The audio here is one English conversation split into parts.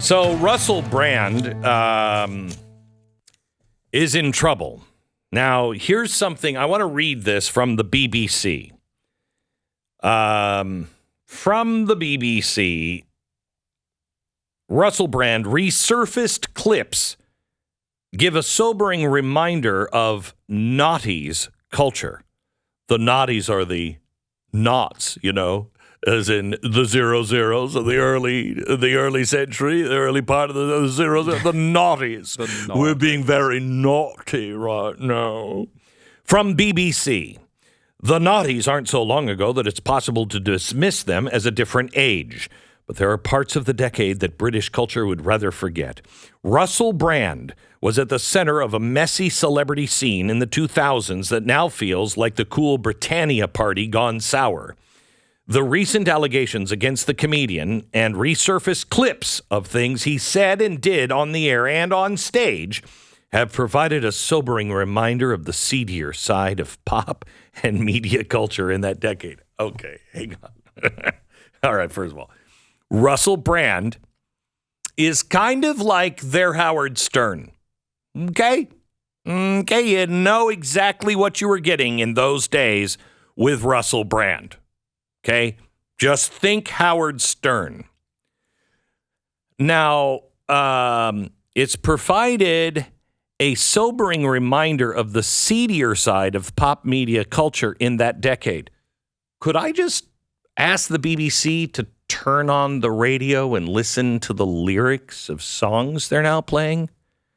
So Russell Brand is in trouble. Now, here's something. I want to read this from the BBC. From the BBC, Russell Brand resurfaced clips give a sobering reminder of naughties culture. The naughties are the knots, you know, as in the 00s of the early century, the early part of the zeros, the naughties. We're being very naughty right now. From BBC, the naughties aren't so long ago that it's possible to dismiss them as a different age. But there are parts of the decade that British culture would rather forget. Russell Brand was at the center of a messy celebrity scene in the 2000s that now feels like the cool Britannia party gone sour. The recent allegations against the comedian and resurfaced clips of things he said and did on the air and on stage have provided a sobering reminder of the seedier side of pop and media culture in that decade. Okay, hang on. All right, first of all, Russell Brand is kind of like their Howard Stern. Okay, you know exactly what you were getting in those days with Russell Brand. Okay, just think Howard Stern. Now, it's provided a sobering reminder of the seedier side of pop media culture in that decade. Could I just ask the BBC to turn on the radio and listen to the lyrics of songs they're now playing?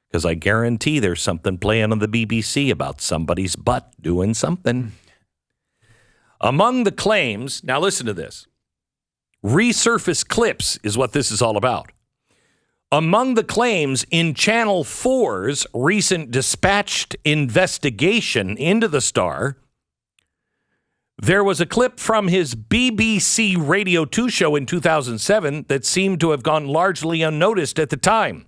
Because I guarantee there's something playing on the BBC about somebody's butt doing something. Among the claims, now listen to this. Resurfaced clips is what this is all about. Among the claims in Channel 4's recent dispatched investigation into the star, there was a clip from his BBC Radio 2 show in 2007 that seemed to have gone largely unnoticed at the time.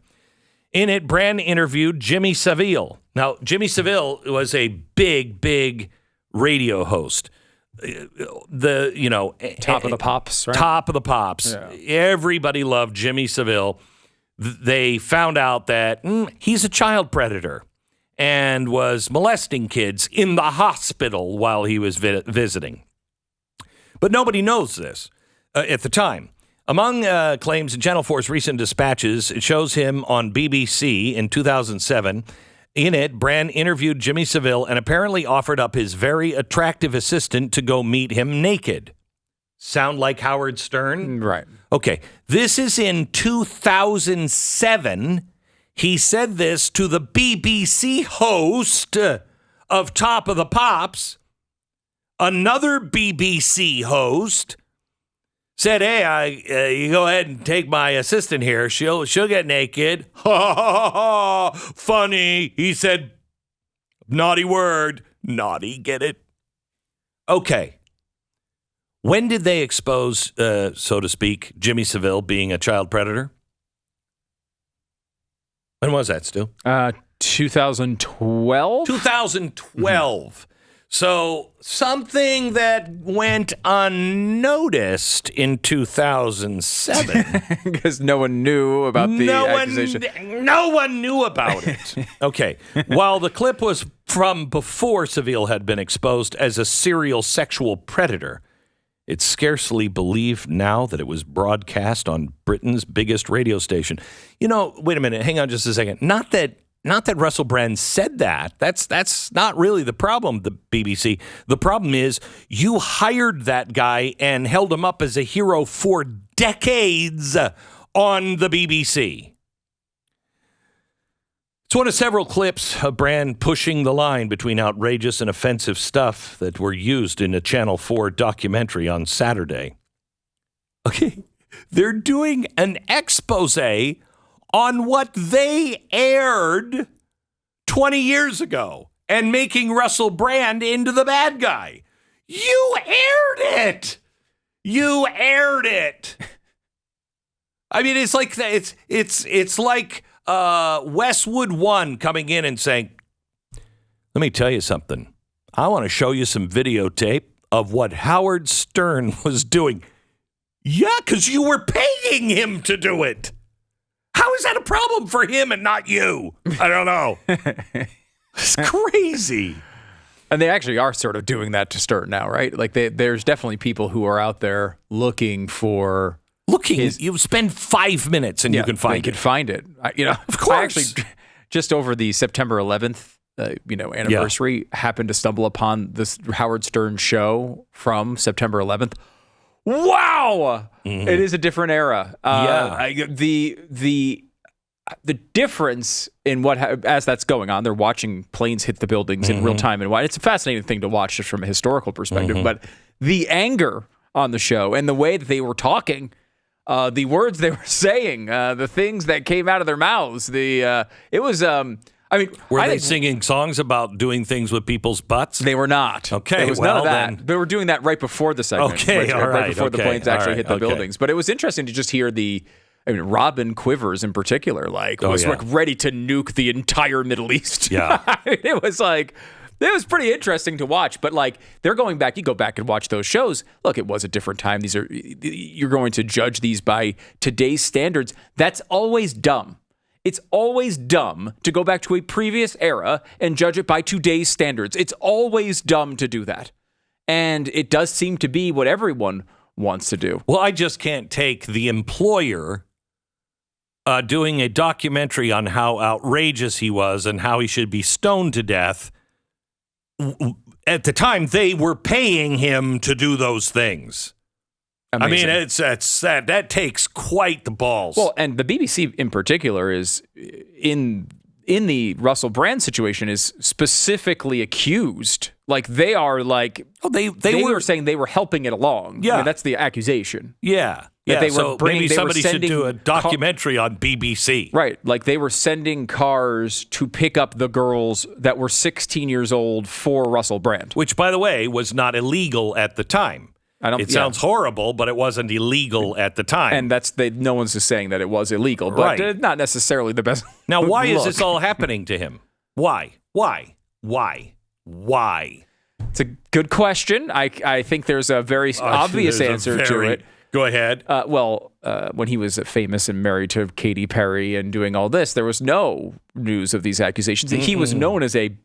In it, Brand interviewed Jimmy Savile. Now, Jimmy Savile was a big radio host. Top of the Pops, right? Top of the Pops. Yeah. Everybody loved Jimmy Savile. They found out that he's a child predator and was molesting kids in the hospital while he was visiting. But nobody knows this at the time. Among claims in Channel 4's recent dispatches, it shows him on BBC in 2007. In it, Brand interviewed Jimmy Savile and apparently offered up his very attractive assistant to go meet him naked. Sound like Howard Stern? Right. Okay. This is in 2007. He said this to the BBC host of Top of the Pops. Another BBC host said, hey, you go ahead and take my assistant here. She'll get naked. Ha, ha, ha, ha. Funny. He said, naughty word. Naughty, get it? Okay. When did they expose, so to speak, Jimmy Savile being a child predator? When was that, Stu? 2012? 2012. So something that went unnoticed in 2007. Because no one knew about the accusation. No one knew about it. Okay. While the clip was from before Savile had been exposed as a serial sexual predator, it's scarcely believed now that it was broadcast on Britain's biggest radio station. You know, wait a minute. Hang on just a second. Not that Russell Brand said that. That's not really the problem, the BBC. The problem is you hired that guy and held him up as a hero for decades on the BBC. It's one of several clips of Brand pushing the line between outrageous and offensive stuff that were used in a Channel 4 documentary on Saturday. Okay, they're doing an expose on what they aired 20 years ago and making Russell Brand into the bad guy. You aired it. You aired it. I mean, it's like it's like Westwood One coming in and saying, "Let me tell you something. I want to show you some videotape of what Howard Stern was doing." Yeah, because you were paying him to do it. How that a problem for him and not you? I don't know. It's crazy. And they actually are sort of doing that to start now, right? Like there's definitely people who are out there looking for... You spend 5 minutes and you can find it. You can find it. Of course. I actually, just over the September 11th, anniversary, happened to stumble upon this Howard Stern show from September 11th. Wow, It is a different era. The difference in as that's going on, they're watching planes hit the buildings in real time, and it's a fascinating thing to watch just from a historical perspective. But the anger on the show and the way that they were talking, the words they were saying, the things that came out of their mouths, it was. Were they singing songs about doing things with people's butts? They were not. Okay, there was none of that. They were doing that right before the segment. Okay, right before the planes actually hit the buildings. But it was interesting to just hear Robin Quivers in particular, was ready to nuke the entire Middle East. Yeah, it was pretty interesting to watch. But they're going back. You go back and watch those shows. Look, it was a different time. You're going to judge these by today's standards. That's always dumb. It's always dumb to go back to a previous era and judge it by today's standards. It's always dumb to do that. And it does seem to be what everyone wants to do. Well, I just can't take the employer doing a documentary on how outrageous he was and how he should be stoned to death. At the time, they were paying him to do those things. Amazing. I mean, that takes quite the balls. Well, and the BBC in particular is in the Russell Brand situation is specifically accused. They are they were saying they were helping it along. Yeah, that's the accusation. Yeah, maybe somebody should do a documentary on BBC. Right, they were sending cars to pick up the girls that were 16 years old for Russell Brand, which, by the way, was not illegal at the time. It sounds horrible, but it wasn't illegal at the time. And no one's just saying that it was illegal, but not necessarily the best. Now, why is this all happening to him? Why? It's a good question. I think there's a very obvious answer to it. Go ahead. When he was famous and married to Katy Perry and doing all this, there was no news of these accusations. He was known as a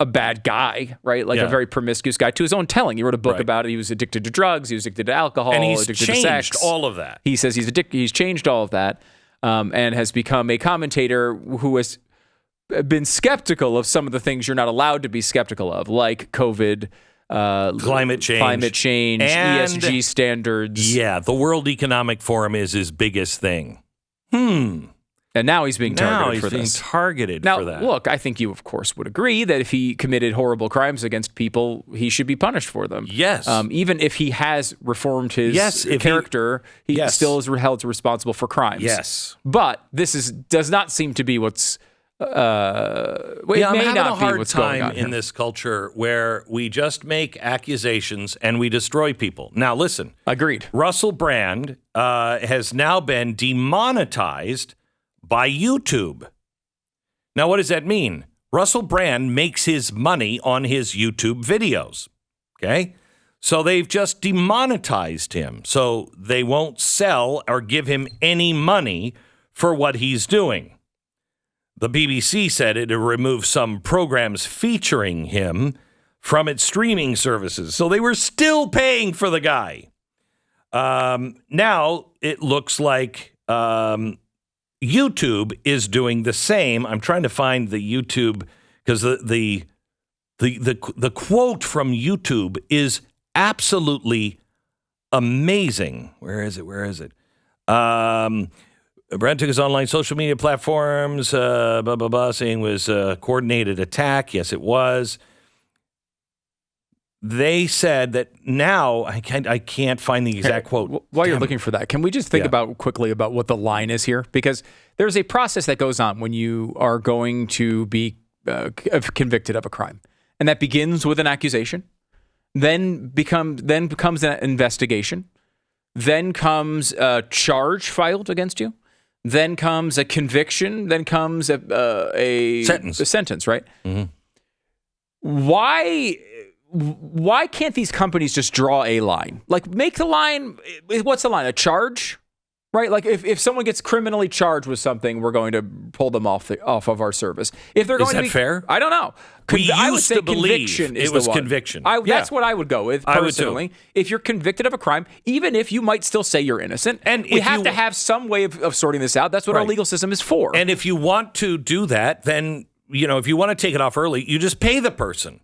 bad guy, right? A very promiscuous guy to his own telling. He wrote a book about it. He was addicted to drugs. He was addicted to alcohol. And he's addicted changed to sex. all of that. He says he's changed all of that and has become a commentator who has been skeptical of some of the things you're not allowed to be skeptical of, like COVID, climate change, and ESG standards. Yeah, the World Economic Forum is his biggest thing. And now he's being targeted for this. Now, look, I think you, of course, would agree that if he committed horrible crimes against people, he should be punished for them. Yes. Even if he has reformed his character, he still is held responsible for crimes. Yes. But this does not seem to be what's... I'm having a hard time in this culture where we just make accusations and we destroy people. Now, listen. Agreed. Russell Brand has now been demonetized by YouTube. Now, what does that mean? Russell Brand makes his money on his YouTube videos. Okay? So they've just demonetized him. So they won't sell or give him any money for what he's doing. The BBC said it would remove some programs featuring him from its streaming services. So they were still paying for the guy. Now it looks like YouTube is doing the same. I'm trying to find the YouTube because the quote from YouTube is absolutely amazing. Where is it? Brand took his online social media platforms, saying it was a coordinated attack. Yes, it was. They said that now, I can't find the exact quote. While you're looking for that, can we just think quickly about what the line is here? Because there's a process that goes on when you are going to be convicted of a crime. And that begins with an accusation, then becomes an investigation, then comes a charge filed against you, then comes a conviction, then comes a sentence, right? Mm-hmm. Why can't these companies just draw a line? Make the line, what's the line? A charge? Right, like if someone gets criminally charged with something, we're going to pull them off of our service. If they're going Is to that be fair? I don't know. I would say to believe conviction is it was the one. conviction. That's what I would go with personally. I would too. If you're convicted of a crime, even if you might still say you're innocent, and we have to have some way of sorting this out. That's what our legal system is for. And if you want to do that, then if you want to take it off early, you just pay the person.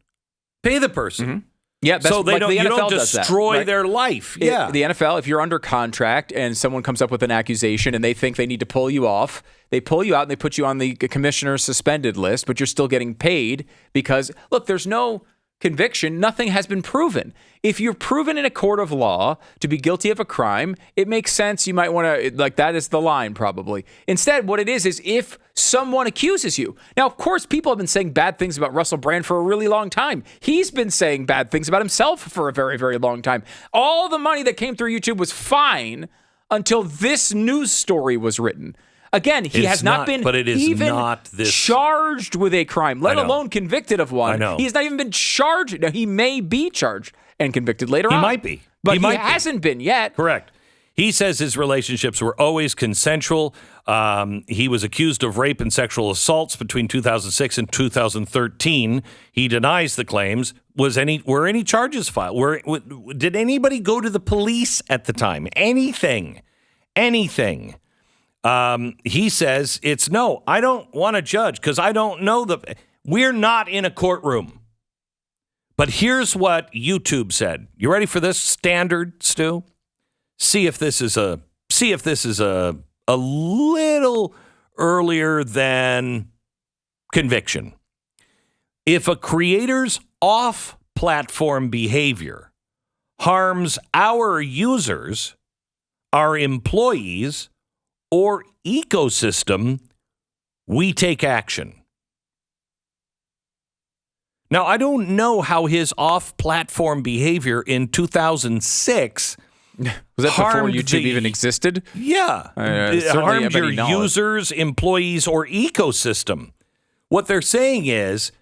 Pay the person. Mm-hmm. Yeah, that's so they like don't, the NFL you don't does destroy that, right? their life. The NFL, if you're under contract and someone comes up with an accusation and they think they need to pull you off, they pull you out and they put you on the commissioner's suspended list, but you're still getting paid because, look, there's no conviction. Nothing has been proven. If you're proven in a court of law to be guilty of a crime, it makes sense. You might want to, that is the line probably. Instead, what it is if someone accuses you. Now, of course, people have been saying bad things about Russell Brand for a really long time. He's been saying bad things about himself for a very, very long time. All the money that came through YouTube was fine until this news story was written. Again, he has not been charged with a crime, let alone convicted of one. I know. He has not even been charged. Now, he may be charged and convicted later on. He might be. But he hasn't been yet. Correct. He says his relationships were always consensual. He was accused of rape and sexual assaults between 2006 and 2013. He denies the claims. Were any charges filed? Did anybody go to the police at the time? Anything. He says it's no. I don't want to judge because I don't know we're not in a courtroom. But here's what YouTube said. You ready for this standard, Stu? See if this is a little earlier than conviction. If a creator's off-platform behavior harms our users, our employees, or ecosystem, we take action. Now, I don't know how his off-platform behavior in 2006 was that before YouTube even existed? Yeah. It harmed your users, employees, or ecosystem. What they're saying is,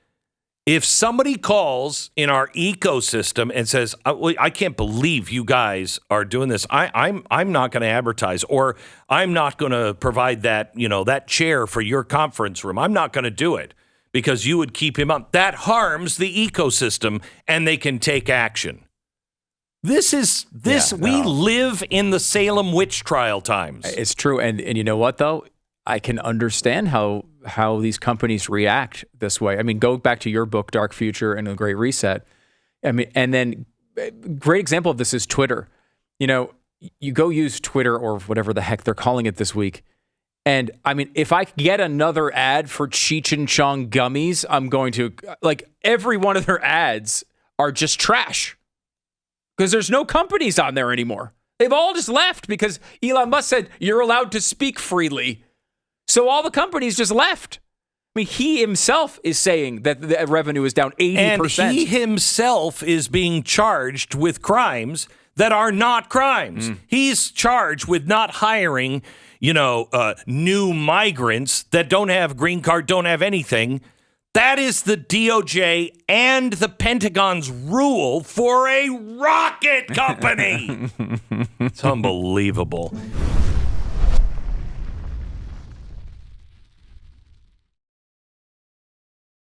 if somebody calls in our ecosystem and says, I can't believe you guys are doing this. I'm not going to advertise, or I'm not going to provide that chair for your conference room. I'm not going to do it because you would keep him up. That harms the ecosystem and they can take action. We live in the Salem Witch Trial times. It's true. And you know what, though? I can understand how these companies react this way. I mean, go back to your book, Dark Future and The Great Reset. I mean, and then great example of this is Twitter. You go use Twitter or whatever the heck they're calling it this week. And I mean, if I get another ad for Cheech and Chong gummies, I'm going to, every one of their ads are just trash. Because there's no companies on there anymore. They've all just left because Elon Musk said, you're allowed to speak freely. So all the companies just left. I mean, he himself is saying that the revenue is down 80%. And he himself is being charged with crimes that are not crimes. He's charged with not hiring, new migrants that don't have green card, don't have anything. That is the DOJ and the Pentagon's rule for a rocket company. It's unbelievable.